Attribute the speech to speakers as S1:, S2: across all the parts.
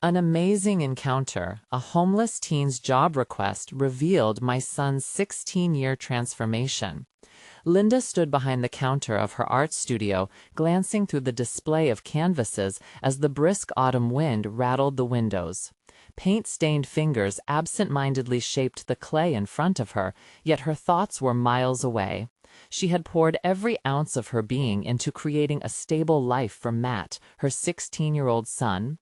S1: An amazing encounter, a homeless teen's job request revealed my son's 16-year transformation. Linda stood behind the counter of her art studio, glancing through the display of canvases as the brisk autumn wind rattled the windows. Paint-stained fingers absent-mindedly shaped the clay in front of her, yet her thoughts were miles away. She had poured every ounce of her being into creating a stable life for Matt, her 16-year-old son.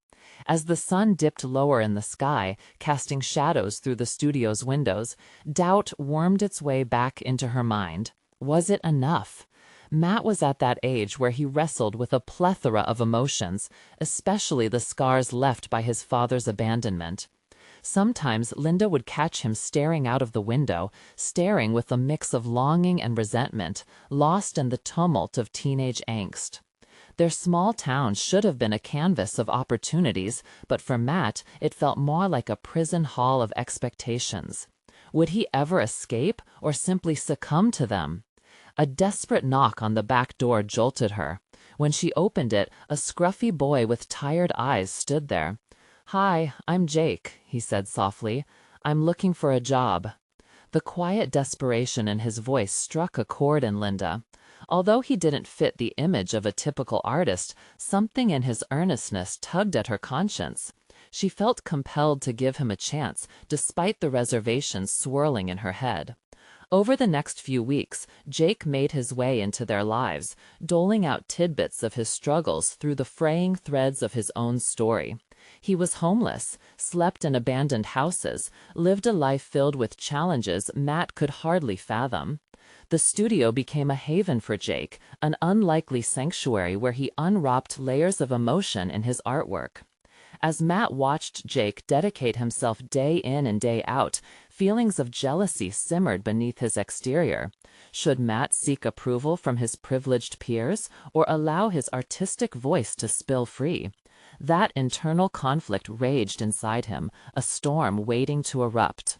S1: As the sun dipped lower in the sky, casting shadows through the studio's windows, doubt wormed its way back into her mind. Was it enough? Matt was at that age where he wrestled with a plethora of emotions, especially the scars left by his father's abandonment. Sometimes Linda would catch him staring out of the window, staring with a mix of longing and resentment, lost in the tumult of teenage angst. Their small town should have been a canvas of opportunities, but for Matt, it felt more like a prison hall of expectations. Would he ever escape or simply succumb to them? A desperate knock on the back door jolted her. When she opened it, a scruffy boy with tired eyes stood there. "Hi, I'm Jake," he said softly. "I'm looking for a job." The quiet desperation in his voice struck a chord in Linda. Although he didn't fit the image of a typical artist, something in his earnestness tugged at her conscience. She felt compelled to give him a chance, despite the reservations swirling in her head. Over the next few weeks, Jake made his way into their lives, doling out tidbits of his struggles through the fraying threads of his own story. He was homeless, slept in abandoned houses, lived a life filled with challenges Matt could hardly fathom. The studio became a haven for Jake, an unlikely sanctuary where he unwrapped layers of emotion in his artwork. As Matt watched Jake dedicate himself day in and day out, feelings of jealousy simmered beneath his exterior. Should Matt seek approval from his privileged peers or allow his artistic voice to spill free? That internal conflict raged inside him, a storm waiting to erupt.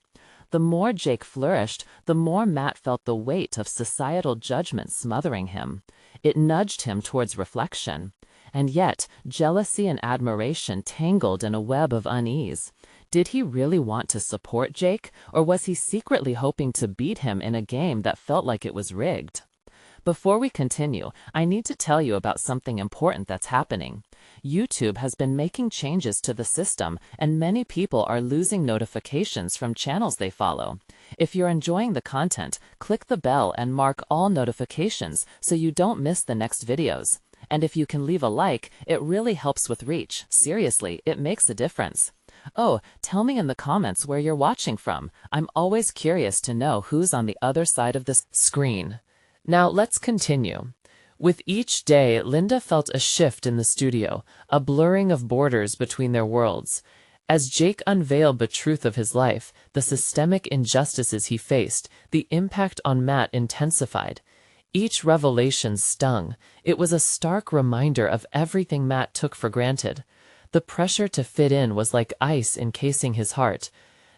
S1: The more Jake flourished, the more Matt felt the weight of societal judgment smothering him. It nudged him towards reflection. And yet, jealousy and admiration tangled in a web of unease. Did he really want to support Jake, or was he secretly hoping to beat him in a game that felt like it was rigged? Before we continue, I need to tell you about something important that's happening. YouTube has been making changes to the system, and many people are losing notifications from channels they follow. If you're enjoying the content, click the bell and mark all notifications so you don't miss the next videos. And if you can leave a like, it really helps with reach. Seriously, it makes a difference. Oh, tell me in the comments where you're watching from. I'm always curious to know who's on the other side of this screen. Now let's continue. With each day, Linda felt a shift in the studio, a blurring of borders between their worlds. As Jake unveiled the truth of his life, the systemic injustices he faced, the impact on Matt intensified. Each revelation stung. It was a stark reminder of everything Matt took for granted. The pressure to fit in was like ice encasing his heart.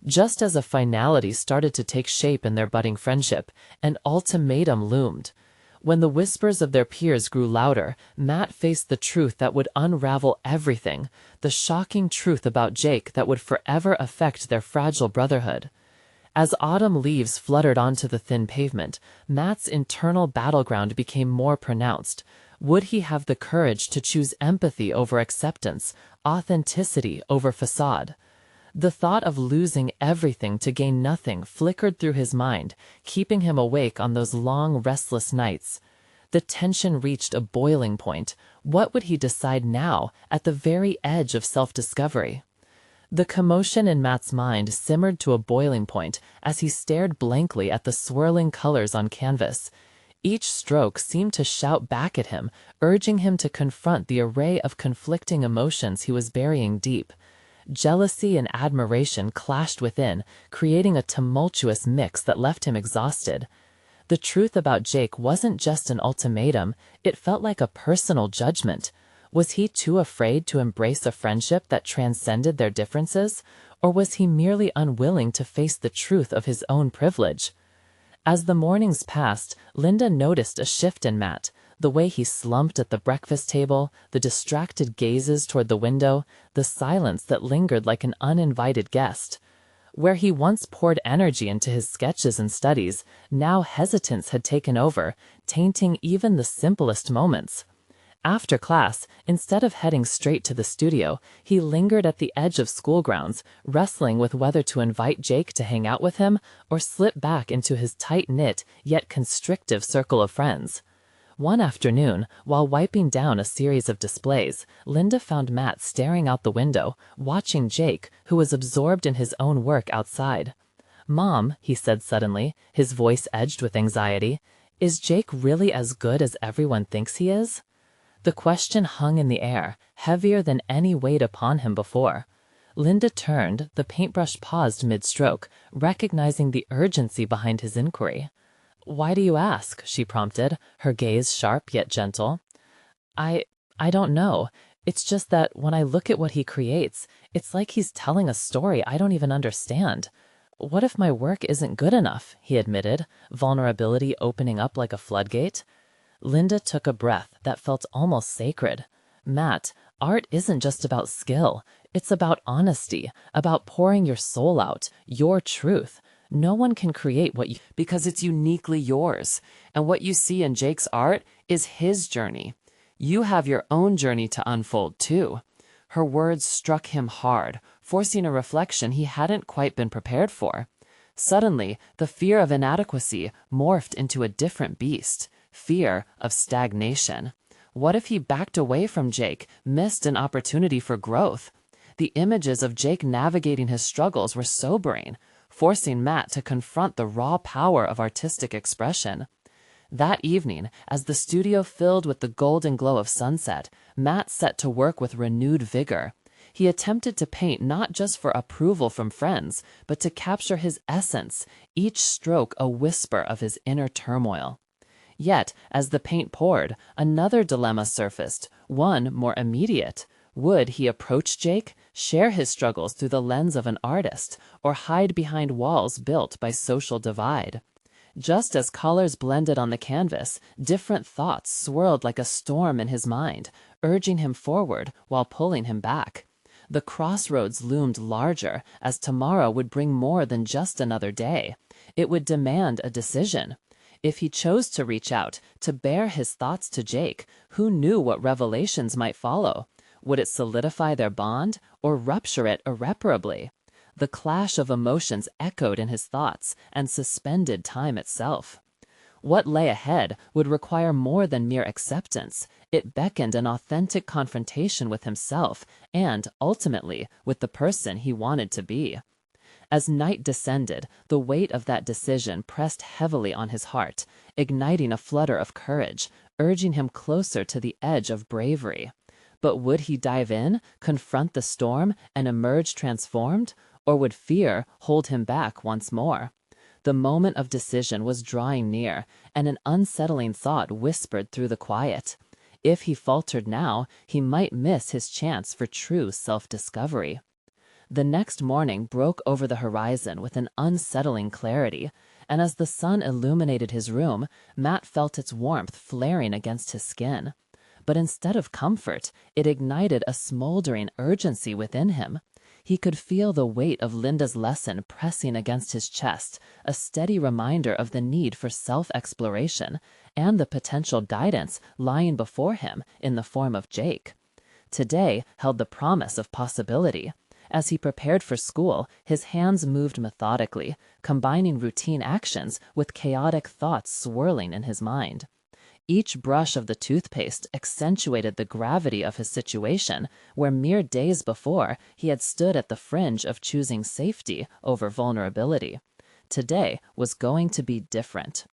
S1: Just as a finality started to take shape in their budding friendship, an ultimatum loomed. When the whispers of their peers grew louder, Matt faced the truth that would unravel everything, the shocking truth about Jake that would forever affect their fragile brotherhood. As autumn leaves fluttered onto the thin pavement, Matt's internal battleground became more pronounced. Would he have the courage to choose empathy over acceptance, authenticity over facade? The thought of losing everything to gain nothing flickered through his mind, keeping him awake on those long, restless nights. The tension reached a boiling point. What would he decide now, at the very edge of self-discovery? The commotion in Matt's mind simmered to a boiling point as he stared blankly at the swirling colors on canvas. Each stroke seemed to shout back at him, urging him to confront the array of conflicting emotions he was burying deep. Jealousy and admiration clashed within, creating a tumultuous mix that left him exhausted. The truth about Jake wasn't just an ultimatum, it felt like a personal judgment. Was he too afraid to embrace a friendship that transcended their differences, or was he merely unwilling to face the truth of his own privilege? As the mornings passed, Linda noticed a shift in Matt. The way he slumped at the breakfast table, the distracted gazes toward the window, the silence that lingered like an uninvited guest. Where he once poured energy into his sketches and studies, now hesitance had taken over, tainting even the simplest moments. After class, instead of heading straight to the studio, he lingered at the edge of school grounds, wrestling with whether to invite Jake to hang out with him or slip back into his tight-knit yet constrictive circle of friends. One afternoon, while wiping down a series of displays, Linda found Matt staring out the window, watching Jake, who was absorbed in his own work outside. "Mom," he said suddenly, his voice edged with anxiety, "is Jake really as good as everyone thinks he is?" The question hung in the air, heavier than any weight upon him before. Linda turned, the paintbrush paused mid-stroke, recognizing the urgency behind his inquiry. "Why do you ask?" she prompted, her gaze sharp yet gentle. I don't know. It's just that when I look at what he creates, it's like he's telling a story I don't even understand. What if my work isn't good enough?" he admitted, vulnerability opening up like a floodgate. Linda took a breath that felt almost sacred. "Matt, art isn't just about skill. It's about honesty, about pouring your soul out, your truth. No one can create what you... because it's uniquely yours. And what you see in Jake's art is his journey. You have your own journey to unfold, too." Her words struck him hard, forcing a reflection he hadn't quite been prepared for. Suddenly, the fear of inadequacy morphed into a different beast. Fear of stagnation. What if he backed away from Jake, missed an opportunity for growth? The images of Jake navigating his struggles were sobering, forcing Matt to confront the raw power of artistic expression. That evening, as the studio filled with the golden glow of sunset, Matt set to work with renewed vigor. He attempted to paint not just for approval from friends, but to capture his essence, each stroke a whisper of his inner turmoil. Yet, as the paint poured, another dilemma surfaced, one more immediate. Would he approach Jake, share his struggles through the lens of an artist, or hide behind walls built by social divide? Just as colors blended on the canvas, different thoughts swirled like a storm in his mind, urging him forward while pulling him back. The crossroads loomed larger, as tomorrow would bring more than just another day. It would demand a decision. If he chose to reach out, to bare his thoughts to Jake, who knew what revelations might follow? Would it solidify their bond, or rupture it irreparably? The clash of emotions echoed in his thoughts and suspended time itself. What lay ahead would require more than mere acceptance. It beckoned an authentic confrontation with himself and, ultimately, with the person he wanted to be. As night descended, the weight of that decision pressed heavily on his heart, igniting a flutter of courage, urging him closer to the edge of bravery. But would he dive in, confront the storm, and emerge transformed? Or would fear hold him back once more? The moment of decision was drawing near, and an unsettling thought whispered through the quiet. If he faltered now, he might miss his chance for true self-discovery. The next morning broke over the horizon with an unsettling clarity, and as the sun illuminated his room, Matt felt its warmth flaring against his skin. But instead of comfort, it ignited a smoldering urgency within him. He could feel the weight of Linda's lesson pressing against his chest, a steady reminder of the need for self-exploration, and the potential guidance lying before him in the form of Jake. Today held the promise of possibility. As he prepared for school, his hands moved methodically, combining routine actions with chaotic thoughts swirling in his mind. Each brush of the toothpaste accentuated the gravity of his situation, where mere days before he had stood at the fringe of choosing safety over vulnerability. Today was going to be different.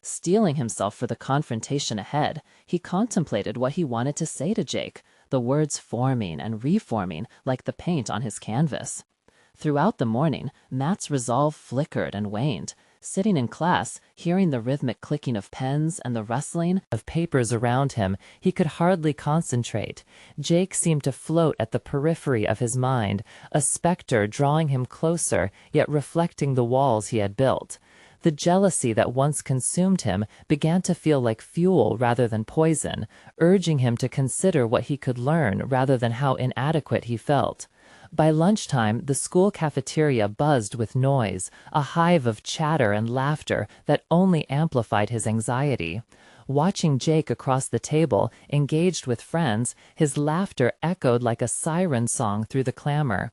S1: Steeling himself for the confrontation ahead, he contemplated what he wanted to say to Jake, the words forming and reforming like the paint on his canvas. Throughout the morning, Matt's resolve flickered and waned. Sitting in class, hearing the rhythmic clicking of pens and the rustling of papers around him, he could hardly concentrate. Jake seemed to float at the periphery of his mind, a specter drawing him closer, yet reflecting the walls he had built. The jealousy that once consumed him began to feel like fuel rather than poison, urging him to consider what he could learn rather than how inadequate he felt. By lunchtime, the school cafeteria buzzed with noise, a hive of chatter and laughter that only amplified his anxiety. Watching Jake across the table, engaged with friends, his laughter echoed like a siren song through the clamor.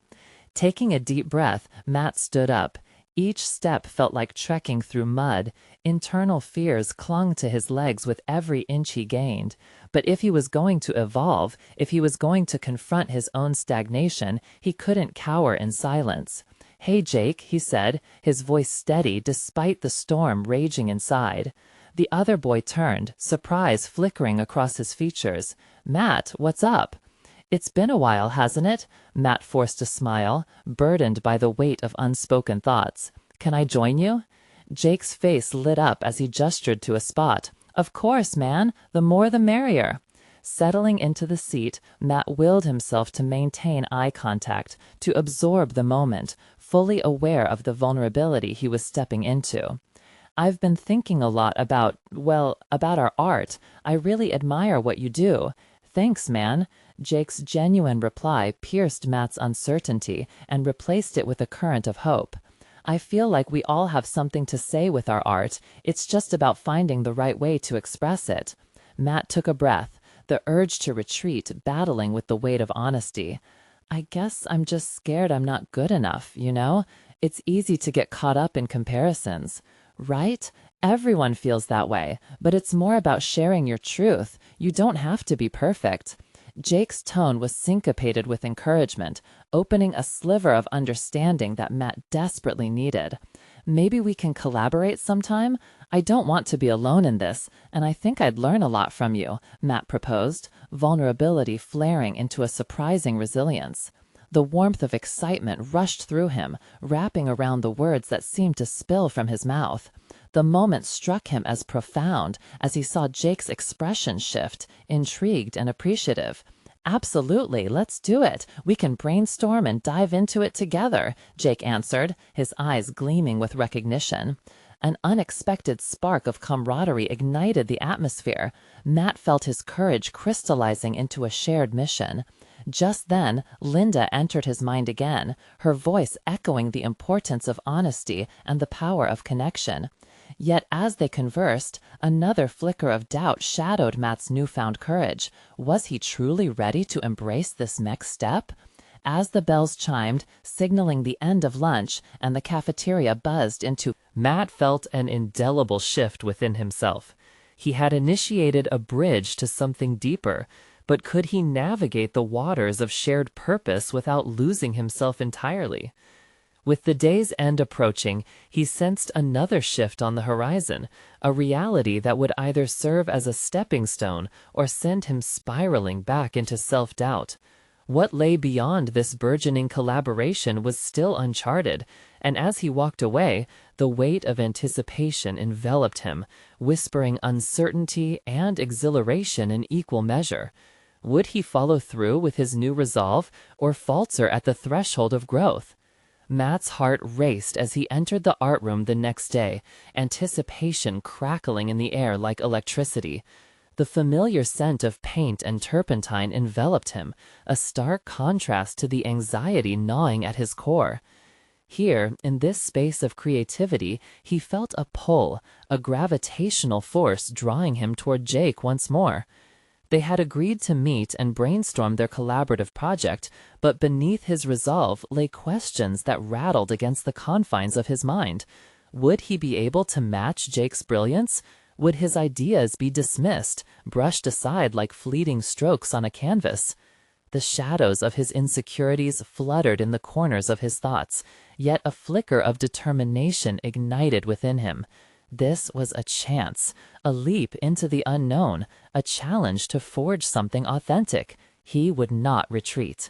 S1: Taking a deep breath, Matt stood up. Each step felt like trekking through mud. Internal fears clung to his legs with every inch he gained. But if he was going to evolve, if he was going to confront his own stagnation, he couldn't cower in silence. "Hey, Jake," he said, his voice steady despite the storm raging inside. The other boy turned, surprise flickering across his features. "Matt, what's up?" "It's been a while, hasn't it?" Matt forced a smile, burdened by the weight of unspoken thoughts. "Can I join you?" Jake's face lit up as he gestured to a spot. "Of course, man. The more the merrier." Settling into the seat, Matt willed himself to maintain eye contact, to absorb the moment, fully aware of the vulnerability he was stepping into. "I've been thinking a lot about our art. I really admire what you do." "Thanks, man." Jake's genuine reply pierced Matt's uncertainty and replaced it with a current of hope. "I feel like we all have something to say with our art. It's just about finding the right way to express it." Matt took a breath, the urge to retreat battling with the weight of honesty. "I guess I'm just scared I'm not good enough, you know? It's easy to get caught up in comparisons." "Right? Everyone feels that way, but it's more about sharing your truth. You don't have to be perfect." Jake's tone was syncopated with encouragement, opening a sliver of understanding that Matt desperately needed. "Maybe we can collaborate sometime? I don't want to be alone in this, and I think I'd learn a lot from you," Matt proposed, vulnerability flaring into a surprising resilience. The warmth of excitement rushed through him, wrapping around the words that seemed to spill from his mouth. The moment struck him as profound as he saw Jake's expression shift, intrigued and appreciative. "Absolutely, let's do it. We can brainstorm and dive into it together," Jake answered, his eyes gleaming with recognition. An unexpected spark of camaraderie ignited the atmosphere. Matt felt his courage crystallizing into a shared mission. Just then, Linda entered his mind again, her voice echoing the importance of honesty and the power of connection. Yet as they conversed, another flicker of doubt shadowed Matt's newfound courage. Was he truly ready to embrace this next step? As the bells chimed, signaling the end of lunch, and the cafeteria buzzed into, Matt felt an indelible shift within himself. He had initiated a bridge to something deeper, but could he navigate the waters of shared purpose without losing himself entirely? With the day's end approaching, he sensed another shift on the horizon, a reality that would either serve as a stepping stone or send him spiraling back into self-doubt. What lay beyond this burgeoning collaboration was still uncharted, and as he walked away, the weight of anticipation enveloped him, whispering uncertainty and exhilaration in equal measure. Would he follow through with his new resolve or falter at the threshold of growth? Matt's heart raced as he entered the art room the next day, anticipation crackling in the air like electricity. The familiar scent of paint and turpentine enveloped him, a stark contrast to the anxiety gnawing at his core. Here, in this space of creativity, he felt a pull, a gravitational force drawing him toward Jake once more. They had agreed to meet and brainstorm their collaborative project, but beneath his resolve lay questions that rattled against the confines of his mind. Would he be able to match Jake's brilliance? Would his ideas be dismissed, brushed aside like fleeting strokes on a canvas? The shadows of his insecurities fluttered in the corners of his thoughts, yet a flicker of determination ignited within him. This was a chance, a leap into the unknown, a challenge to forge something authentic. He would not retreat.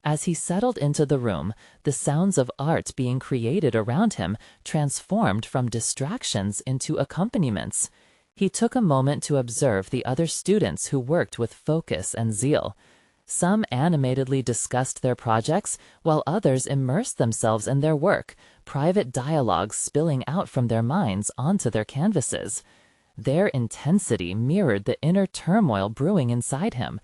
S1: As he settled into the room, the sounds of art being created around him transformed from distractions into accompaniments. He took a moment to observe the other students who worked with focus and zeal. Some animatedly discussed their projects, while others immersed themselves in their work, private dialogues spilling out from their minds onto their canvases. Their intensity mirrored the inner turmoil brewing inside him.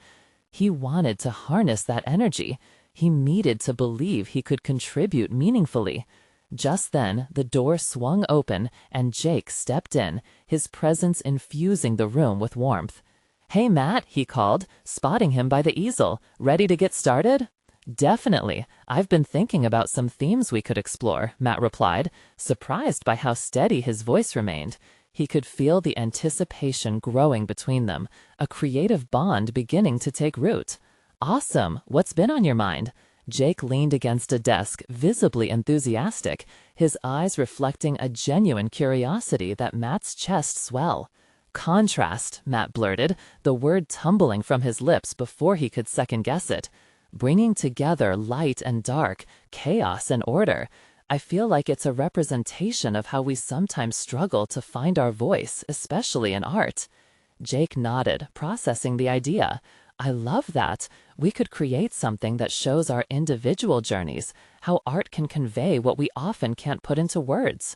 S1: He wanted to harness that energy. He needed to believe he could contribute meaningfully. Just then, the door swung open and Jake stepped in, his presence infusing the room with warmth. "Hey, Matt," he called, spotting him by the easel. "Ready to get started?" "Definitely. I've been thinking about some themes we could explore," Matt replied, surprised by how steady his voice remained. He could feel the anticipation growing between them, a creative bond beginning to take root. "Awesome. What's been on your mind?" Jake leaned against a desk, visibly enthusiastic, his eyes reflecting a genuine curiosity that Matt's chest swell. "Contrast," Matt blurted, the word tumbling from his lips before he could second-guess it. "Bringing together light and dark, chaos and order. I feel like it's a representation of how we sometimes struggle to find our voice, especially in art." Jake nodded, processing the idea. "I love that. We could create something that shows our individual journeys, how art can convey what we often can't put into words."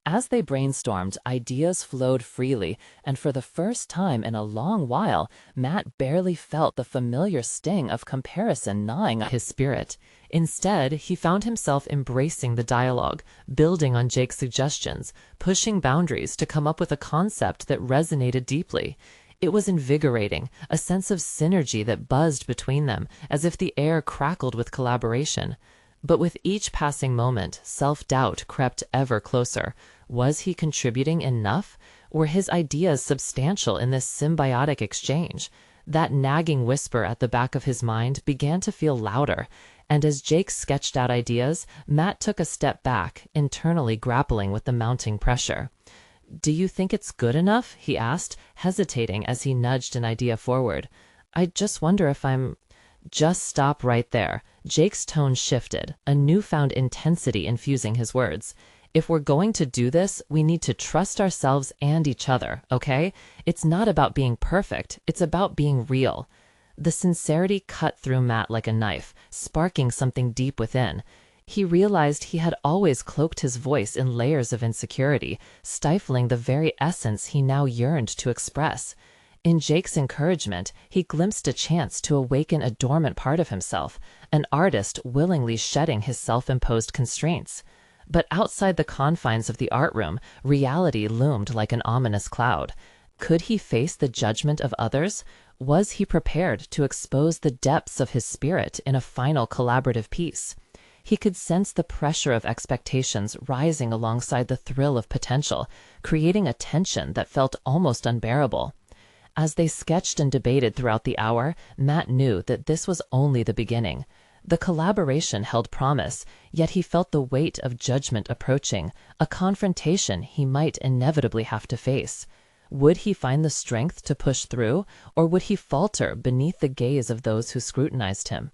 S1: As they brainstormed, ideas flowed freely, and for the first time in a long while, Matt barely felt the familiar sting of comparison gnawing at his spirit. Instead, he found himself embracing the dialogue, building on Jake's suggestions, pushing boundaries to come up with a concept that resonated deeply. It was invigorating, a sense of synergy that buzzed between them, as if the air crackled with collaboration. But with each passing moment, self-doubt crept ever closer. Was he contributing enough? Were his ideas substantial in this symbiotic exchange? That nagging whisper at the back of his mind began to feel louder, and as Jake sketched out ideas, Matt took a step back, internally grappling with the mounting pressure. "Do you think it's good enough?" he asked, hesitating as he nudged an idea forward. "I just wonder if I'm—" "Just stop right there." Jake's tone shifted, a newfound intensity infusing his words. "If we're going to do this, we need to trust ourselves and each other, okay? It's not about being perfect, it's about being real." The sincerity cut through Matt like a knife, sparking something deep within. He realized he had always cloaked his voice in layers of insecurity, stifling the very essence he now yearned to express. In Jake's encouragement, he glimpsed a chance to awaken a dormant part of himself, an artist willingly shedding his self-imposed constraints. But outside the confines of the art room, reality loomed like an ominous cloud. Could he face the judgment of others? Was he prepared to expose the depths of his spirit in a final collaborative piece? He could sense the pressure of expectations rising alongside the thrill of potential, creating a tension that felt almost unbearable. As they sketched and debated throughout the hour, Matt knew that this was only the beginning. The collaboration held promise, yet he felt the weight of judgment approaching, a confrontation he might inevitably have to face. Would he find the strength to push through, or would he falter beneath the gaze of those who scrutinized him?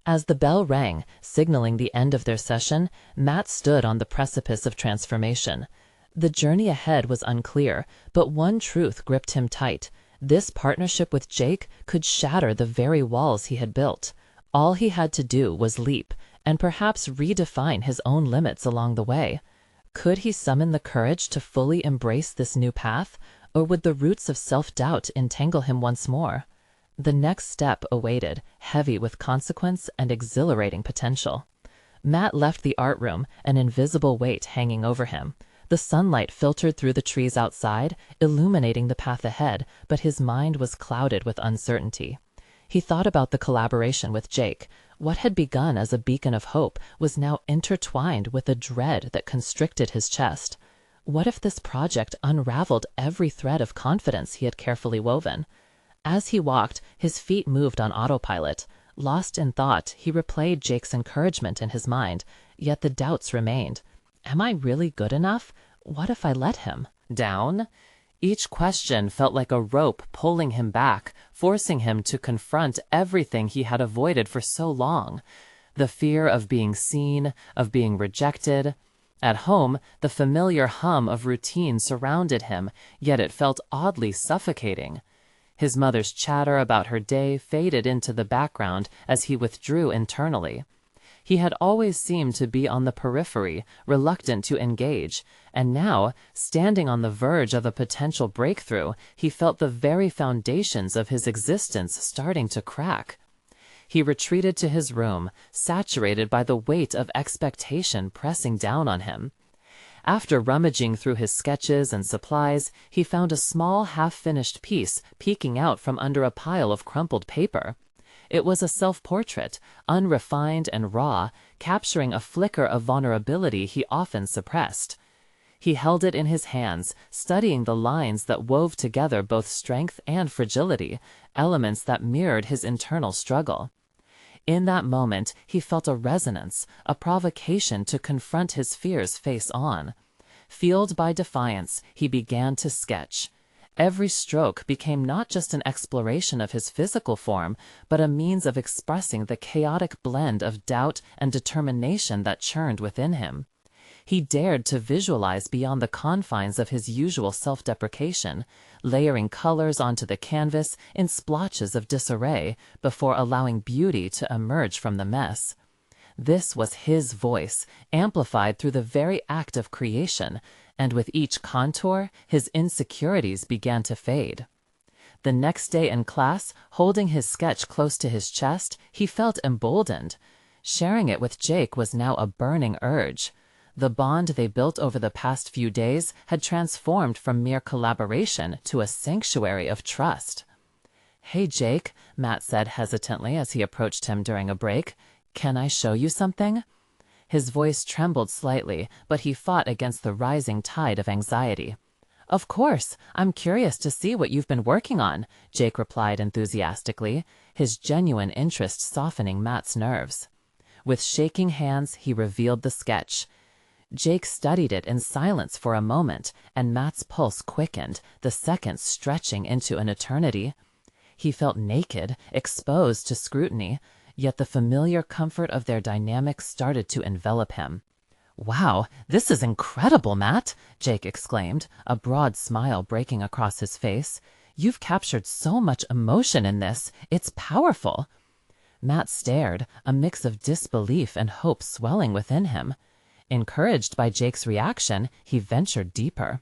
S1: As the bell rang, signaling the end of their session, Matt stood on the precipice of transformation. The journey ahead was unclear, but one truth gripped him tight. This partnership with Jake could shatter the very walls he had built. All he had to do was leap, and perhaps redefine his own limits along the way. Could he summon the courage to fully embrace this new path, or would the roots of self-doubt entangle him once more? The next step awaited, heavy with consequence and exhilarating potential. Matt left the art room, an invisible weight hanging over him. The sunlight filtered through the trees outside, illuminating the path ahead, but his mind was clouded with uncertainty. He thought about the collaboration with Jake. What had begun as a beacon of hope was now intertwined with a dread that constricted his chest. What if this project unraveled every thread of confidence he had carefully woven? As he walked, his feet moved on autopilot. Lost in thought, he replayed Jake's encouragement in his mind, yet the doubts remained. Am I really good enough? What if I let him down? Each question felt like a rope pulling him back, forcing him to confront everything he had avoided for so long. The fear of being seen, of being rejected. At home, the familiar hum of routine surrounded him, yet it felt oddly suffocating. His mother's chatter about her day faded into the background as he withdrew internally. He had always seemed to be on the periphery, reluctant to engage, and now, standing on the verge of a potential breakthrough, he felt the very foundations of his existence starting to crack. He retreated to his room, saturated by the weight of expectation pressing down on him. After rummaging through his sketches and supplies, he found a small half-finished piece peeking out from under a pile of crumpled paper. It was a self-portrait, unrefined and raw, capturing a flicker of vulnerability he often suppressed. He held it in his hands, studying the lines that wove together both strength and fragility, elements that mirrored his internal struggle. In that moment, he felt a resonance, a provocation to confront his fears face-on. Fueled by defiance, he began to sketch. Every stroke became not just an exploration of his physical form, but a means of expressing the chaotic blend of doubt and determination that churned within him. He dared to visualize beyond the confines of his usual self-deprecation, layering colors onto the canvas in splotches of disarray before allowing beauty to emerge from the mess. This was his voice, amplified through the very act of creation, and with each contour, his insecurities began to fade. The next day in class, holding his sketch close to his chest, he felt emboldened. Sharing it with Jake was now a burning urge. The bond they built over the past few days had transformed from mere collaboration to a sanctuary of trust. "Hey, Jake," Matt said hesitantly as he approached him during a break. "Can I show you something?" His voice trembled slightly, but he fought against the rising tide of anxiety. "Of course, I'm curious to see what you've been working on," Jake replied enthusiastically, his genuine interest softening Matt's nerves. With shaking hands, he revealed the sketch. Jake studied it in silence for a moment, and Matt's pulse quickened, the seconds stretching into an eternity. He felt naked, exposed to scrutiny, yet the familiar comfort of their dynamics started to envelop him. "Wow, this is incredible, Matt!" Jake exclaimed, a broad smile breaking across his face. "You've captured so much emotion in this. It's powerful." Matt stared, a mix of disbelief and hope swelling within him. Encouraged by Jake's reaction, he ventured deeper.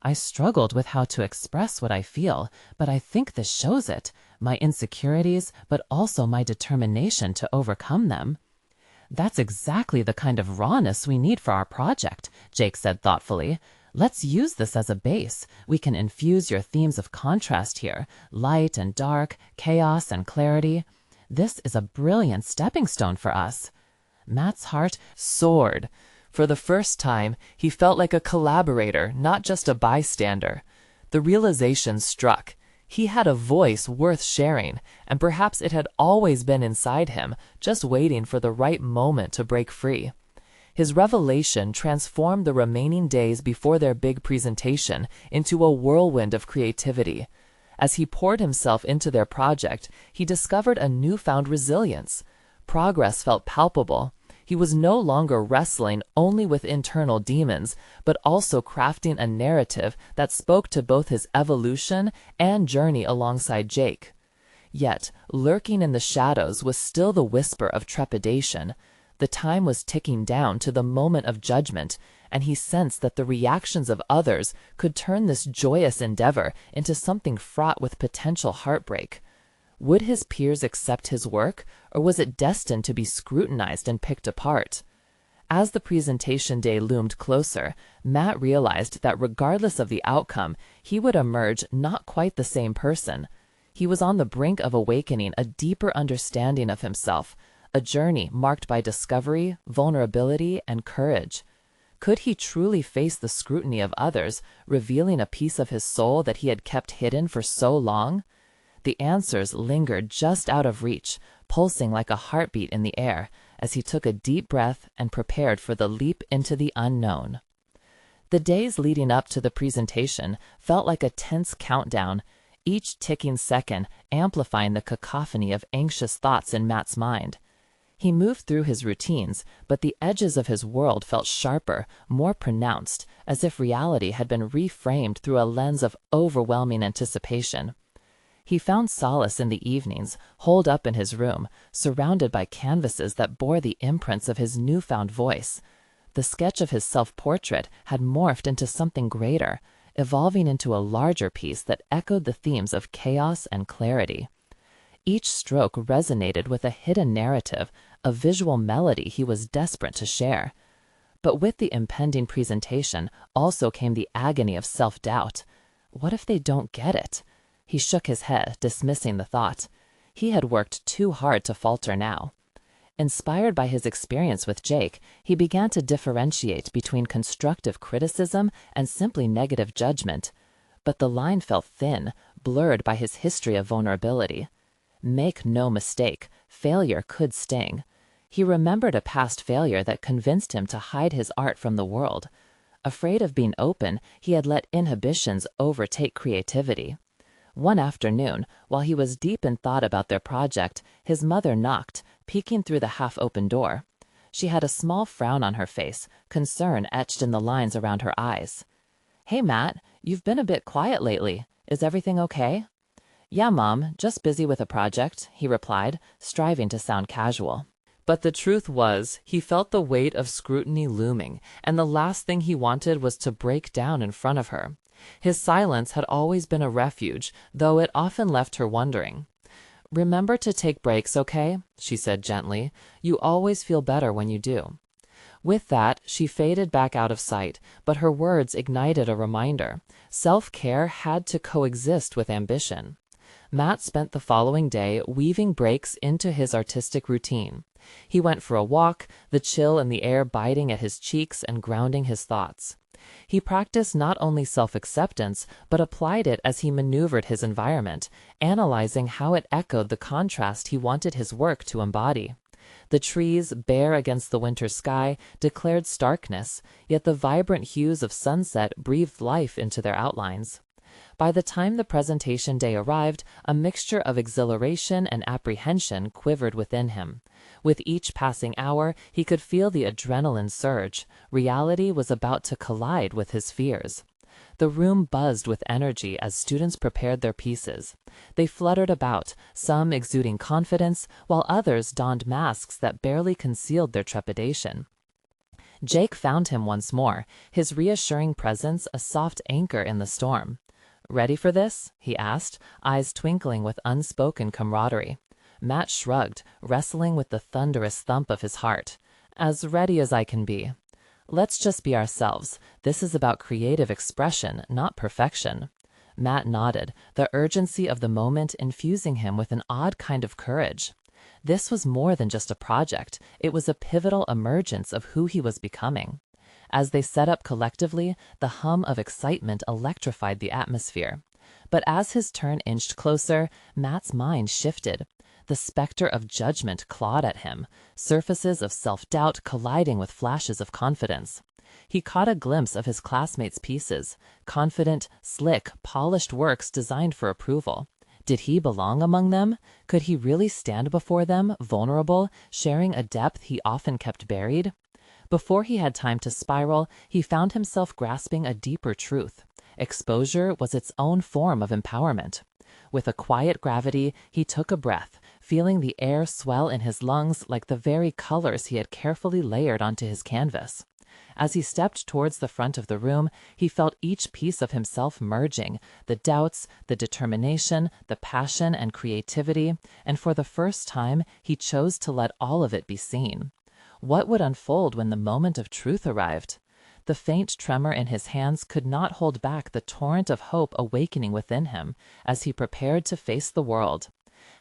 S1: "I struggled with how to express what I feel, but I think this shows it. My insecurities, but also my determination to overcome them." "That's exactly the kind of rawness we need for our project," Jake said thoughtfully. "Let's use this as a base. We can infuse your themes of contrast here, light and dark, chaos and clarity. This is a brilliant stepping stone for us." Matt's heart soared. For the first time, he felt like a collaborator, not just a bystander. The realization struck. He had a voice worth sharing, and perhaps it had always been inside him, just waiting for the right moment to break free. His revelation transformed the remaining days before their big presentation into a whirlwind of creativity. As he poured himself into their project, he discovered a newfound resilience. Progress felt palpable. He was no longer wrestling only with internal demons, but also crafting a narrative that spoke to both his evolution and journey alongside Jake. Yet, lurking in the shadows was still the whisper of trepidation. The time was ticking down to the moment of judgment, and he sensed that the reactions of others could turn this joyous endeavor into something fraught with potential heartbreak. Would his peers accept his work, or was it destined to be scrutinized and picked apart? As the presentation day loomed closer, Matt realized that regardless of the outcome, he would emerge not quite the same person. He was on the brink of awakening a deeper understanding of himself, a journey marked by discovery, vulnerability, and courage. Could he truly face the scrutiny of others, revealing a piece of his soul that he had kept hidden for so long? The answers lingered just out of reach, pulsing like a heartbeat in the air, as he took a deep breath and prepared for the leap into the unknown. The days leading up to the presentation felt like a tense countdown, each ticking second amplifying the cacophony of anxious thoughts in Matt's mind. He moved through his routines, but the edges of his world felt sharper, more pronounced, as if reality had been reframed through a lens of overwhelming anticipation. He found solace in the evenings, holed up in his room, surrounded by canvases that bore the imprints of his newfound voice. The sketch of his self-portrait had morphed into something greater, evolving into a larger piece that echoed the themes of chaos and clarity. Each stroke resonated with a hidden narrative, a visual melody he was desperate to share. But with the impending presentation also came the agony of self-doubt. What if they don't get it? He shook his head, dismissing the thought. He had worked too hard to falter now. Inspired by his experience with Jake, he began to differentiate between constructive criticism and simply negative judgment. But the line felt thin, blurred by his history of vulnerability. Make no mistake, failure could sting. He remembered a past failure that convinced him to hide his art from the world. Afraid of being open, he had let inhibitions overtake creativity. One afternoon, while he was deep in thought about their project, his mother knocked, peeking through the half-open door. She had a small frown on her face, concern etched in the lines around her eyes. "Hey, Matt, you've been a bit quiet lately. Is everything okay?" "Yeah, Mom, just busy with a project," he replied, striving to sound casual. But the truth was, he felt the weight of scrutiny looming, and the last thing he wanted was to break down in front of her. His silence had always been a refuge, though it often left her wondering. "Remember to take breaks, okay?" she said gently. "You always feel better when you do." With that, she faded back out of sight, but her words ignited a reminder. Self-care had to coexist with ambition. Matt spent the following day weaving breaks into his artistic routine. He went for a walk, the chill in the air biting at his cheeks and grounding his thoughts. He practiced not only self-acceptance, but applied it as he maneuvered his environment, analyzing how it echoed the contrast he wanted his work to embody. The trees, bare against the winter sky, declared starkness, yet the vibrant hues of sunset breathed life into their outlines. By the time the presentation day arrived, a mixture of exhilaration and apprehension quivered within him. With each passing hour, he could feel the adrenaline surge. Reality was about to collide with his fears. The room buzzed with energy as students prepared their pieces. They fluttered about, some exuding confidence, while others donned masks that barely concealed their trepidation. Jake found him once more, his reassuring presence a soft anchor in the storm. "Ready for this?" he asked, eyes twinkling with unspoken camaraderie. Matt shrugged, wrestling with the thunderous thump of his heart. "As ready as I can be." "Let's just be ourselves. This is about creative expression, not perfection." Matt nodded, the urgency of the moment infusing him with an odd kind of courage. This was more than just a project. It was a pivotal emergence of who he was becoming. As they set up collectively, the hum of excitement electrified the atmosphere. But as his turn inched closer, Matt's mind shifted. The specter of judgment clawed at him, surfaces of self-doubt colliding with flashes of confidence. He caught a glimpse of his classmates' pieces, confident, slick, polished works designed for approval. Did he belong among them? Could he really stand before them, vulnerable, sharing a depth he often kept buried? Before he had time to spiral, he found himself grasping a deeper truth. Exposure was its own form of empowerment. With a quiet gravity, he took a breath, feeling the air swell in his lungs like the very colors he had carefully layered onto his canvas. As he stepped towards the front of the room, he felt each piece of himself merging, the doubts, the determination, the passion and creativity, and for the first time, he chose to let all of it be seen. What would unfold when the moment of truth arrived? The faint tremor in his hands could not hold back the torrent of hope awakening within him as he prepared to face the world.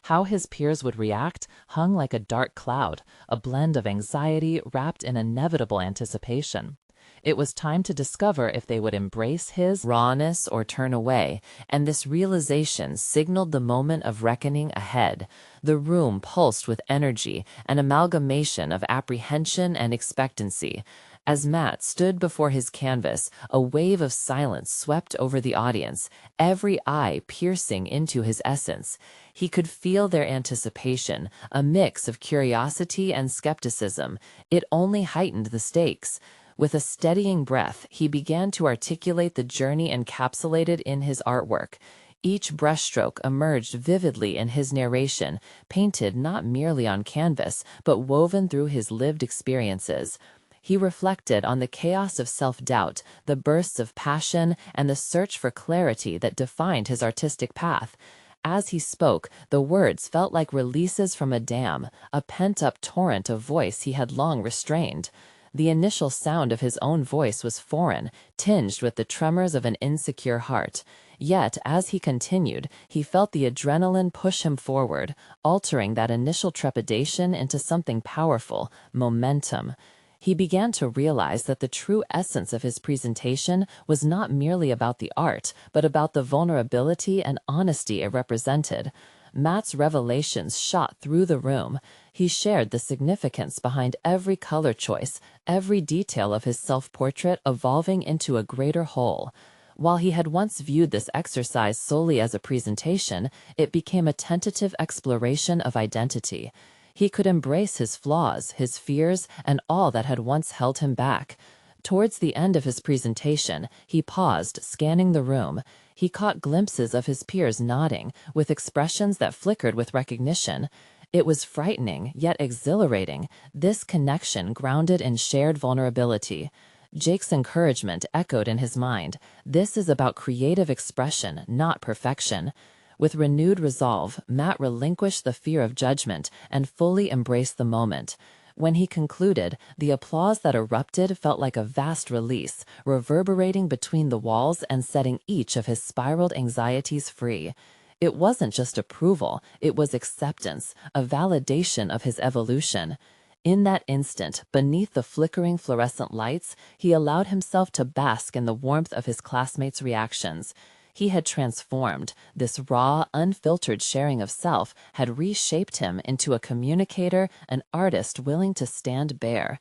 S1: How his peers would react hung like a dark cloud, a blend of anxiety wrapped in inevitable anticipation. It was time to discover if they would embrace his rawness or turn away, and this realization signaled the moment of reckoning ahead. The room pulsed with energy, an amalgamation of apprehension and expectancy. As Matt stood before his canvas, a wave of silence swept over the audience, every eye piercing into his essence. He could feel their anticipation, a mix of curiosity and skepticism. It only heightened the stakes. With a steadying breath, he began to articulate the journey encapsulated in his artwork. Each brushstroke emerged vividly in his narration, painted not merely on canvas, but woven through his lived experiences. He reflected on the chaos of self-doubt, the bursts of passion, and the search for clarity that defined his artistic path. As he spoke, the words felt like releases from a dam, a pent-up torrent of voice he had long restrained. The initial sound of his own voice was foreign, tinged with the tremors of an insecure heart. Yet, as he continued, he felt the adrenaline push him forward, altering that initial trepidation into something powerful, momentum. He began to realize that the true essence of his presentation was not merely about the art, but about the vulnerability and honesty it represented. Matt's revelations shot through the room. He shared the significance behind every color choice, every detail of his self-portrait evolving into a greater whole. While he had once viewed this exercise solely as a presentation, it became a tentative exploration of identity. He could embrace his flaws, his fears, and all that had once held him back. Towards the end of his presentation, he paused, scanning the room. He caught glimpses of his peers nodding, with expressions that flickered with recognition. It was frightening, yet exhilarating, this connection grounded in shared vulnerability. Jake's encouragement echoed in his mind. This is about creative expression, not perfection. With renewed resolve, Matt relinquished the fear of judgment and fully embraced the moment. When he concluded, the applause that erupted felt like a vast release, reverberating between the walls and setting each of his spiraled anxieties free. It wasn't just approval, it was acceptance, a validation of his evolution. In that instant, beneath the flickering fluorescent lights, he allowed himself to bask in the warmth of his classmates' reactions. He had transformed. This raw, unfiltered sharing of self had reshaped him into a communicator, an artist willing to stand bare.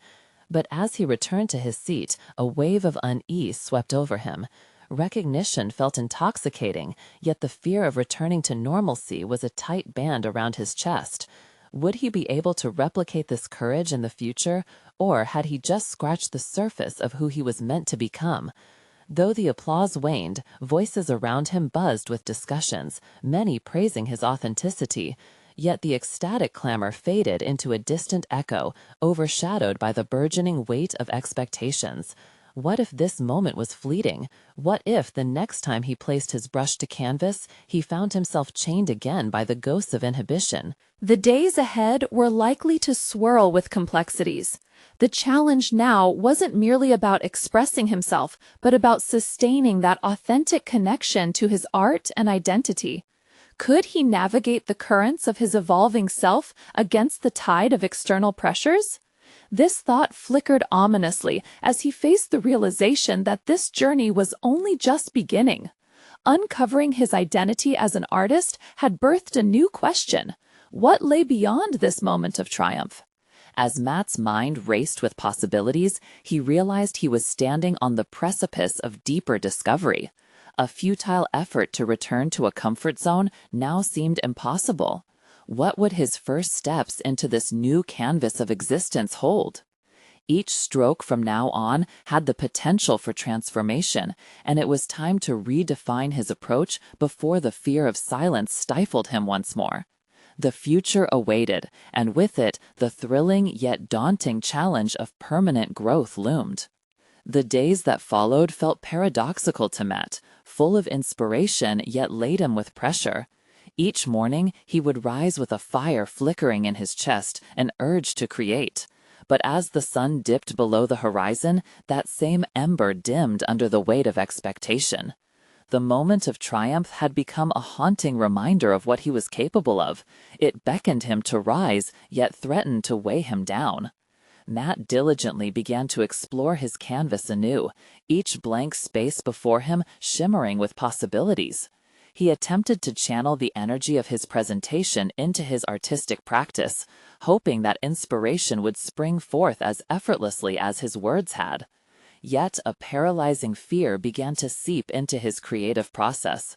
S1: But as he returned to his seat, a wave of unease swept over him. Recognition felt intoxicating, yet the fear of returning to normalcy was a tight band around his chest. Would he be able to replicate this courage in the future, or had he just scratched the surface of who he was meant to become? Though the applause waned, voices around him buzzed with discussions, many praising his authenticity. Yet the ecstatic clamor faded into a distant echo, overshadowed by the burgeoning weight of expectations. What if this moment was fleeting? What if the next time he placed his brush to canvas, he found himself chained again by the ghosts of inhibition?
S2: The days ahead were likely to swirl with complexities. The challenge now wasn't merely about expressing himself, but about sustaining that authentic connection to his art and identity. Could he navigate the currents of his evolving self against the tide of external pressures? This thought flickered ominously as he faced the realization that this journey was only just beginning. Uncovering his identity as an artist had birthed a new question. What lay beyond this moment of triumph?
S1: As Matt's mind raced with possibilities, he realized he was standing on the precipice of deeper discovery. A futile effort to return to a comfort zone now seemed impossible. What would his first steps into this new canvas of existence hold? Each stroke from now on had the potential for transformation, and it was time to redefine his approach before the fear of silence stifled him once more. The future awaited, and with it, the thrilling yet daunting challenge of permanent growth loomed. The days that followed felt paradoxical to Matt, full of inspiration yet laden with pressure. Each morning, he would rise with a fire flickering in his chest, an urge to create. But as the sun dipped below the horizon, that same ember dimmed under the weight of expectation. The moment of triumph had become a haunting reminder of what he was capable of. It beckoned him to rise, yet threatened to weigh him down. Matt diligently began to explore his canvas anew, each blank space before him shimmering with possibilities. He attempted to channel the energy of his presentation into his artistic practice, hoping that inspiration would spring forth as effortlessly as his words had. Yet a paralyzing fear began to seep into his creative process.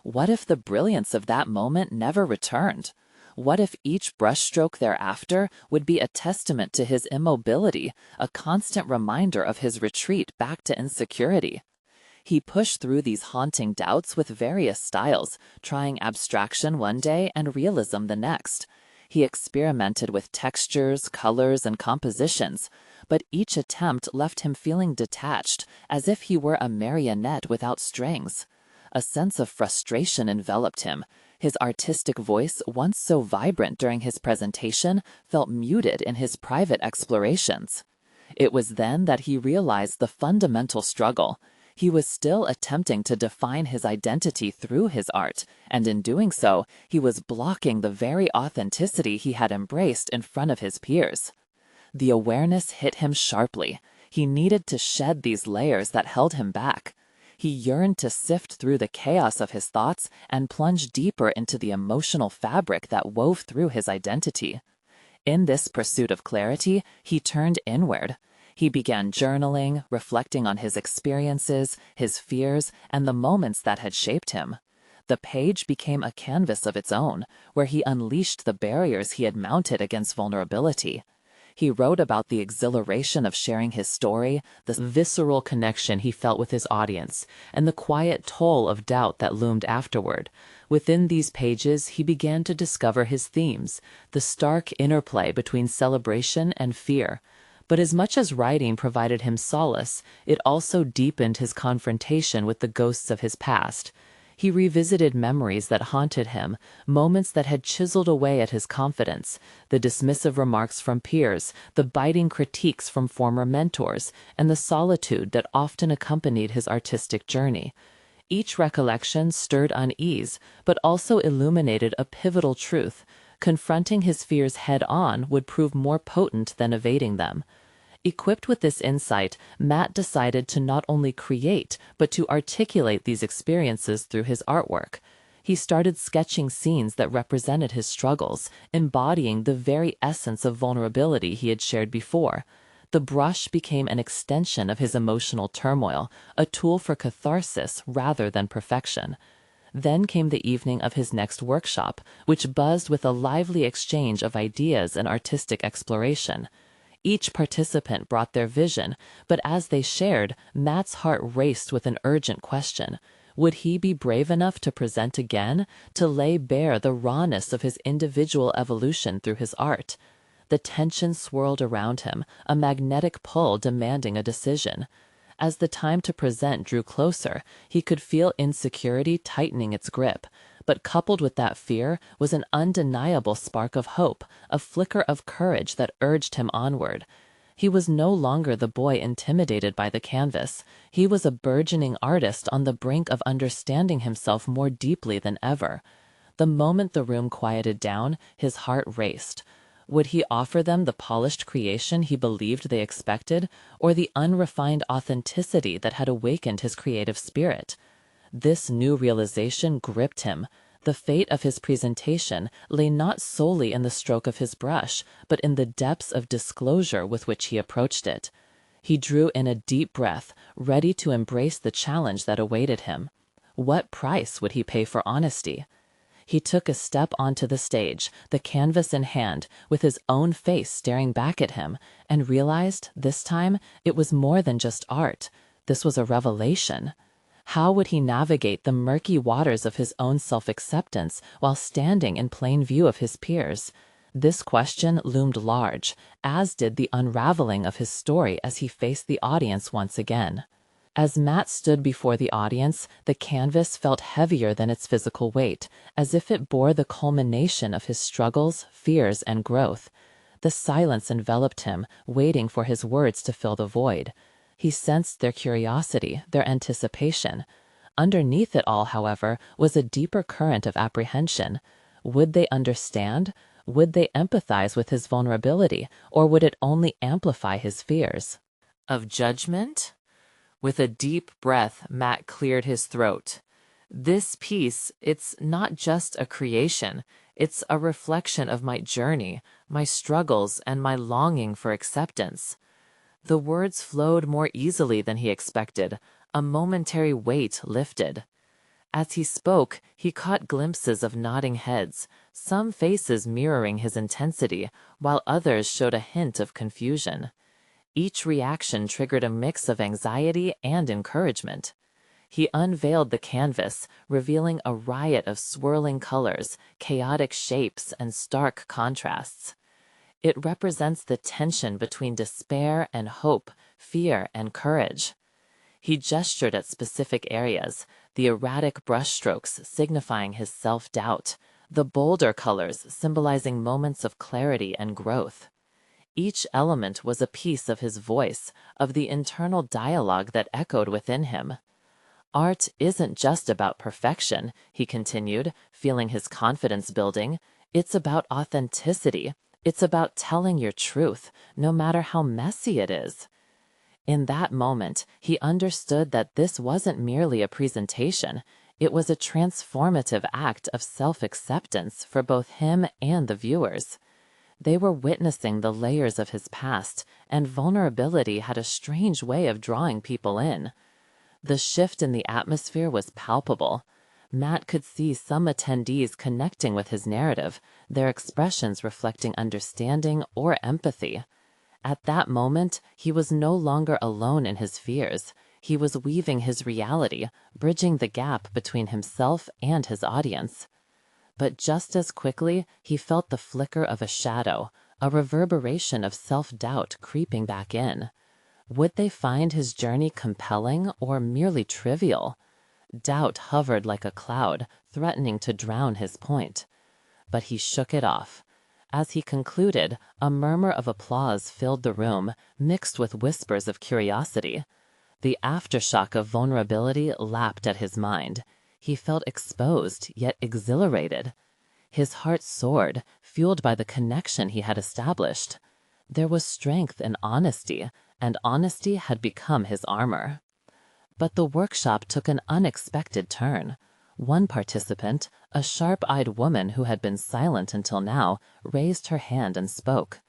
S1: What if the brilliance of that moment never returned? What if each brushstroke thereafter would be a testament to his immobility, a constant reminder of his retreat back to insecurity? He pushed through these haunting doubts with various styles, trying abstraction one day and realism the next. He experimented with textures, colors, and compositions, but each attempt left him feeling detached, as if he were a marionette without strings. A sense of frustration enveloped him. His artistic voice, once so vibrant during his presentation, felt muted in his private explorations. It was then that he realized the fundamental struggle. He was still attempting to define his identity through his art, and in doing so, he was blocking the very authenticity he had embraced in front of his peers. The awareness hit him sharply. He needed to shed these layers that held him back. He yearned to sift through the chaos of his thoughts and plunge deeper into the emotional fabric that wove through his identity. In this pursuit of clarity, he turned inward. He began journaling, reflecting on his experiences, his fears, and the moments that had shaped him. The page became a canvas of its own, where he unleashed the barriers he had mounted against vulnerability. He wrote about the exhilaration of sharing his story, the visceral connection he felt with his audience, and the quiet toll of doubt that loomed afterward. Within these pages, he began to discover his themes, the stark interplay between celebration and fear. But as much as writing provided him solace, it also deepened his confrontation with the ghosts of his past. He revisited memories that haunted him, moments that had chiseled away at his confidence, the dismissive remarks from peers, the biting critiques from former mentors, and the solitude that often accompanied his artistic journey. Each recollection stirred unease, but also illuminated a pivotal truth. Confronting his fears head-on would prove more potent than evading them. Equipped with this insight, Matt decided to not only create, but to articulate these experiences through his artwork. He started sketching scenes that represented his struggles, embodying the very essence of vulnerability he had shared before. The brush became an extension of his emotional turmoil, a tool for catharsis rather than perfection. Then came the evening of his next workshop, which buzzed with a lively exchange of ideas and artistic exploration. Each participant brought their vision, but as they shared, Matt's heart raced with an urgent question. Would he be brave enough to present again, to lay bare the rawness of his individual evolution through his art? The tension swirled around him, a magnetic pull demanding a decision. As the time to present drew closer, he could feel insecurity tightening its grip. But coupled with that fear was an undeniable spark of hope, a flicker of courage that urged him onward. He was no longer the boy intimidated by the canvas. He was a burgeoning artist on the brink of understanding himself more deeply than ever. The moment the room quieted down, his heart raced. Would he offer them the polished creation he believed they expected, or the unrefined authenticity that had awakened his creative spirit? This new realization gripped him. The fate of his presentation lay not solely in the stroke of his brush, but in the depths of disclosure with which he approached it. He drew in a deep breath, ready to embrace the challenge that awaited him. What price would he pay for honesty? He took a step onto the stage, the canvas in hand, with his own face staring back at him, and realized, this time, it was more than just art. This was a revelation. How would he navigate the murky waters of his own self-acceptance while standing in plain view of his peers? This question loomed large, as did the unraveling of his story as he faced the audience once again. As Matt stood before the audience, the canvas felt heavier than its physical weight, as if it bore the culmination of his struggles, fears, and growth. The silence enveloped him, waiting for his words to fill the void. He sensed their curiosity, their anticipation. Underneath it all, however, was a deeper current of apprehension. Would they understand? Would they empathize with his vulnerability, or would it only amplify his fears? Of judgment? With a deep breath, Matt cleared his throat. This piece, it's not just a creation. It's a reflection of my journey, my struggles, and my longing for acceptance. The words flowed more easily than he expected. A momentary weight lifted. As he spoke, he caught glimpses of nodding heads, some faces mirroring his intensity, while others showed a hint of confusion. Each reaction triggered a mix of anxiety and encouragement. He unveiled the canvas, revealing a riot of swirling colors, chaotic shapes, and stark contrasts. It represents the tension between despair and hope, fear and courage. He gestured at specific areas, the erratic brushstrokes signifying his self-doubt, the bolder colors symbolizing moments of clarity and growth. Each element was a piece of his voice, of the internal dialogue that echoed within him. Art isn't just about perfection, he continued, feeling his confidence building. It's about authenticity. It's about telling your truth, no matter how messy it is. In that moment, he understood that this wasn't merely a presentation. It was a transformative act of self-acceptance for both him and the viewers. They were witnessing the layers of his past, and vulnerability had a strange way of drawing people in. The shift in the atmosphere was palpable. Matt could see some attendees connecting with his narrative, their expressions reflecting understanding or empathy. At that moment, he was no longer alone in his fears. He was weaving his reality, bridging the gap between himself and his audience. But just as quickly, he felt the flicker of a shadow, a reverberation of self-doubt creeping back in. Would they find his journey compelling or merely trivial? Doubt hovered like a cloud, threatening to drown his point. But he shook it off. As he concluded, a murmur of applause filled the room, mixed with whispers of curiosity. The aftershock of vulnerability lapped at his mind. He felt exposed, yet exhilarated. His heart soared, fueled by the connection he had established. There was strength in honesty, and honesty had become his armor. But the workshop took an unexpected turn. One participant, a sharp-eyed woman who had been silent until now, raised her hand and spoke.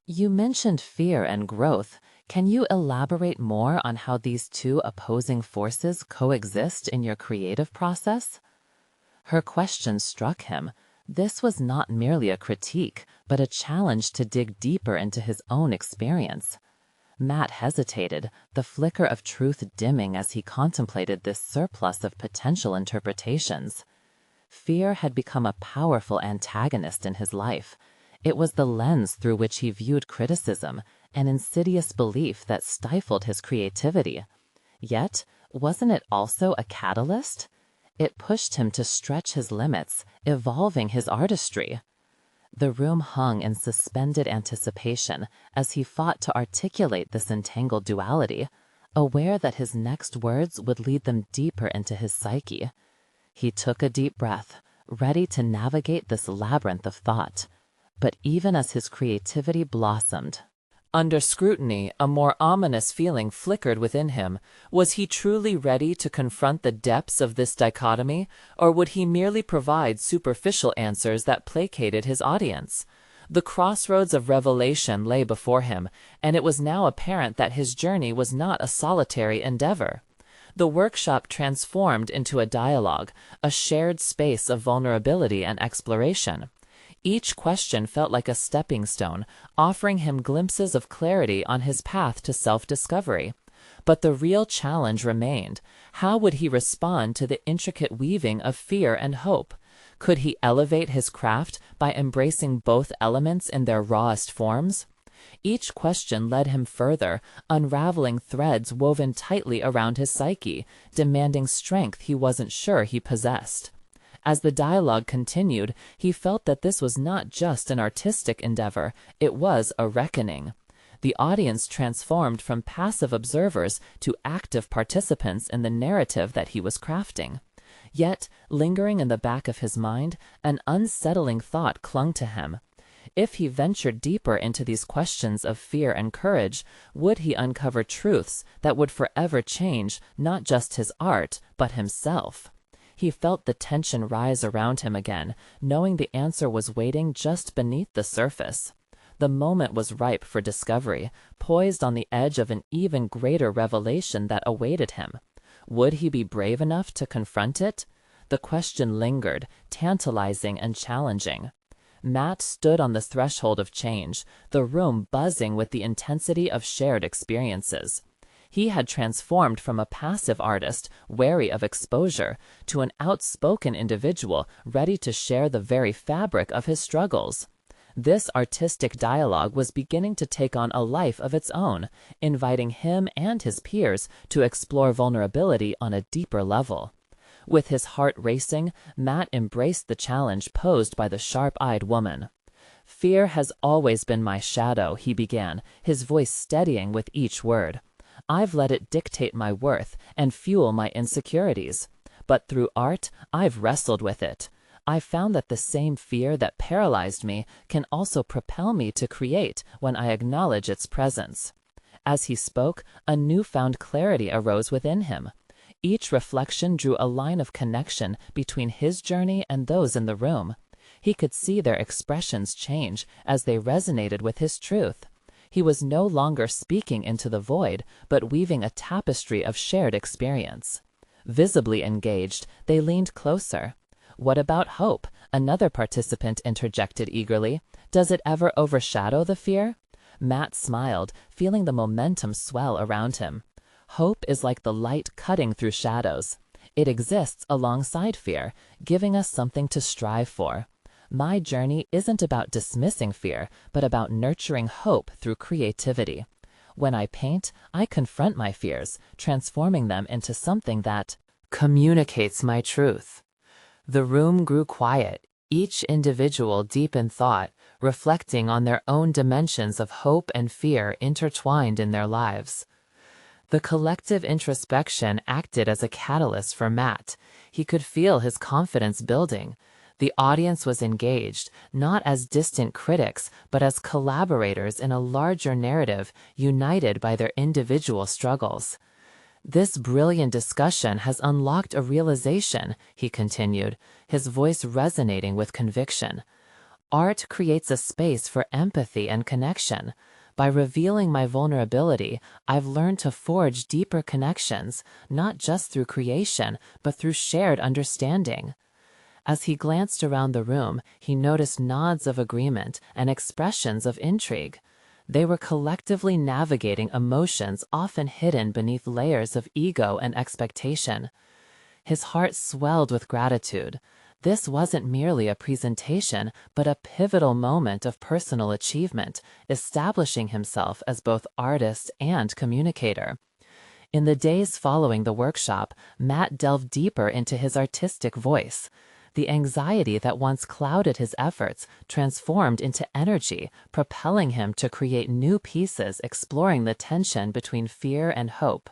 S1: "You mentioned fear and growth. Can you elaborate more on how these two opposing forces coexist in your creative process?" Her question struck him. This was not merely a critique, but a challenge to dig deeper into his own experience. Matt hesitated, the flicker of truth dimming as he contemplated this surplus of potential interpretations. Fear had become a powerful antagonist in his life. It was the lens through which he viewed criticism, an insidious belief that stifled his creativity. Yet, wasn't it also a catalyst? It pushed him to stretch his limits, evolving his artistry. The room hung in suspended anticipation as he fought to articulate this entangled duality, aware that his next words would lead them deeper into his psyche. He took a deep breath, ready to navigate this labyrinth of thought. But even as his creativity blossomed, under scrutiny, a more ominous feeling flickered within him. Was he truly ready to confront the depths of this dichotomy, or would he merely provide superficial answers that placated his audience? The crossroads of revelation lay before him, and it was now apparent that his journey was not a solitary endeavor. The workshop transformed into a dialogue, a shared space of vulnerability and exploration. Each question felt like a stepping stone, offering him glimpses of clarity on his path to self-discovery. But the real challenge remained. How would he respond to the intricate weaving of fear and hope? Could he elevate his craft by embracing both elements in their rawest forms? Each question led him further, unraveling threads woven tightly around his psyche, demanding strength he wasn't sure he possessed. As the dialogue continued, he felt that this was not just an artistic endeavor, it was a reckoning. The audience transformed from passive observers to active participants in the narrative that he was crafting. Yet, lingering in the back of his mind, an unsettling thought clung to him. If he ventured deeper into these questions of fear and courage, would he uncover truths that would forever change not just his art, but himself? He felt the tension rise around him again, knowing the answer was waiting just beneath the surface. The moment was ripe for discovery, poised on the edge of an even greater revelation that awaited him. Would he be brave enough to confront it? The question lingered, tantalizing and challenging. Matt stood on the threshold of change, the room buzzing with the intensity of shared experiences. He had transformed from a passive artist, wary of exposure, to an outspoken individual ready to share the very fabric of his struggles. This artistic dialogue was beginning to take on a life of its own, inviting him and his peers to explore vulnerability on a deeper level. With his heart racing, Matt embraced the challenge posed by the sharp-eyed woman. "Fear has always been my shadow," he began, his voice steadying with each word. "I've let it dictate my worth and fuel my insecurities. But through art, I've wrestled with it. I found that the same fear that paralyzed me can also propel me to create when I acknowledge its presence." As he spoke, a newfound clarity arose within him. Each reflection drew a line of connection between his journey and those in the room. He could see their expressions change as they resonated with his truth. He was no longer speaking into the void, but weaving a tapestry of shared experience. Visibly engaged, they leaned closer. "What about hope?" another participant interjected eagerly. "Does it ever overshadow the fear?" Matt smiled, feeling the momentum swell around him. "Hope is like the light cutting through shadows. It exists alongside fear, giving us something to strive for. My journey isn't about dismissing fear, but about nurturing hope through creativity. When I paint, I confront my fears, transforming them into something that communicates my truth." The room grew quiet, each individual deep in thought, reflecting on their own dimensions of hope and fear intertwined in their lives. The collective introspection acted as a catalyst for Matt. He could feel his confidence building. The audience was engaged, not as distant critics, but as collaborators in a larger narrative, united by their individual struggles. "This brilliant discussion has unlocked a realization," he continued, his voice resonating with conviction. "Art creates a space for empathy and connection. By revealing my vulnerability, I've learned to forge deeper connections, not just through creation, but through shared understanding." As he glanced around the room, he noticed nods of agreement and expressions of intrigue. They were collectively navigating emotions often hidden beneath layers of ego and expectation. His heart swelled with gratitude. This wasn't merely a presentation, but a pivotal moment of personal achievement, establishing himself as both artist and communicator. In the days following the workshop, Matt delved deeper into his artistic voice. The anxiety that once clouded his efforts transformed into energy, propelling him to create new pieces exploring the tension between fear and hope.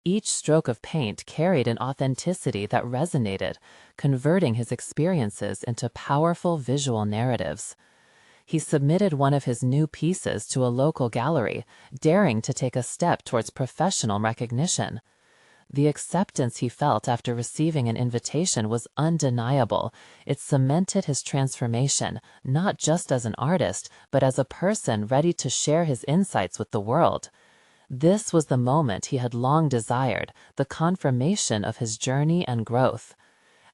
S1: Each stroke of paint carried an authenticity that resonated, converting his experiences into powerful visual narratives. He submitted one of his new pieces to a local gallery, daring to take a step towards professional recognition. The acceptance he felt after receiving an invitation was undeniable. It cemented his transformation, not just as an artist, but as a person ready to share his insights with the world. This was the moment he had long desired, the confirmation of his journey and growth.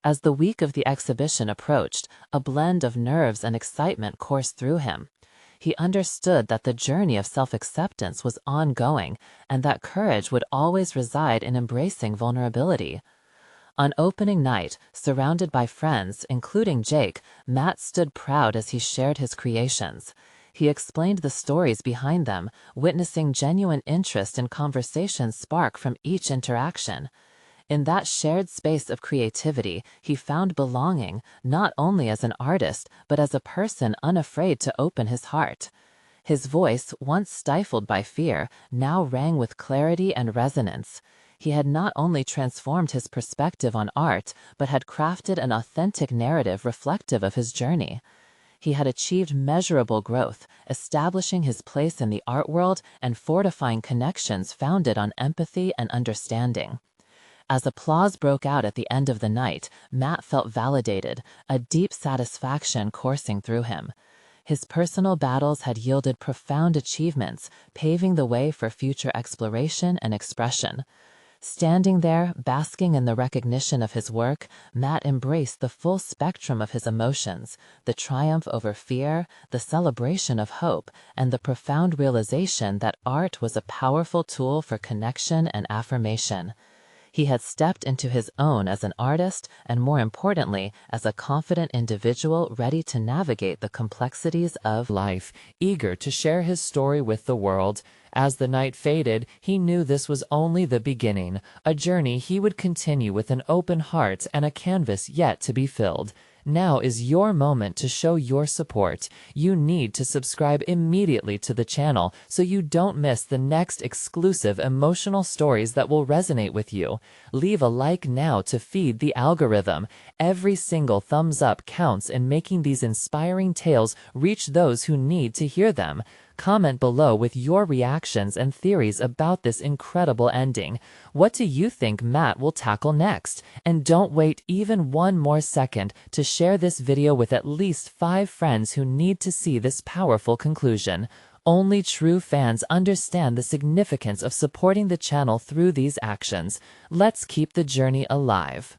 S1: As the week of the exhibition approached, a blend of nerves and excitement coursed through him. He understood that the journey of self-acceptance was ongoing and that courage would always reside in embracing vulnerability. On opening night, surrounded by friends, including Jake, Matt stood proud as he shared his creations. He explained the stories behind them, witnessing genuine interest and conversations spark from each interaction. In that shared space of creativity, he found belonging, not only as an artist, but as a person unafraid to open his heart. His voice, once stifled by fear, now rang with clarity and resonance. He had not only transformed his perspective on art, but had crafted an authentic narrative reflective of his journey. He had achieved measurable growth, establishing his place in the art world and fortifying connections founded on empathy and understanding. As applause broke out at the end of the night, Matt felt validated, a deep satisfaction coursing through him. His personal battles had yielded profound achievements, paving the way for future exploration and expression. Standing there, basking in the recognition of his work, Matt embraced the full spectrum of his emotions, the triumph over fear, the celebration of hope, and the profound realization that art was a powerful tool for connection and affirmation. He had stepped into his own as an artist and, more importantly, as a confident individual ready to navigate the complexities of life, eager to share his story with the world. As the night faded, he knew this was only the beginning, a journey he would continue with an open heart and a canvas yet to be filled. Now is your moment to show your support. You need to subscribe immediately to the channel so you don't miss the next exclusive emotional stories that will resonate with you. Leave a like now to feed the algorithm. Every single thumbs up counts in making these inspiring tales reach those who need to hear them. Comment below with your reactions and theories about this incredible ending. What do you think Matt will tackle next? And don't wait even one more second to share this video with at least 5 friends who need to see this powerful conclusion. Only true fans understand the significance of supporting the channel through these actions. Let's keep the journey alive.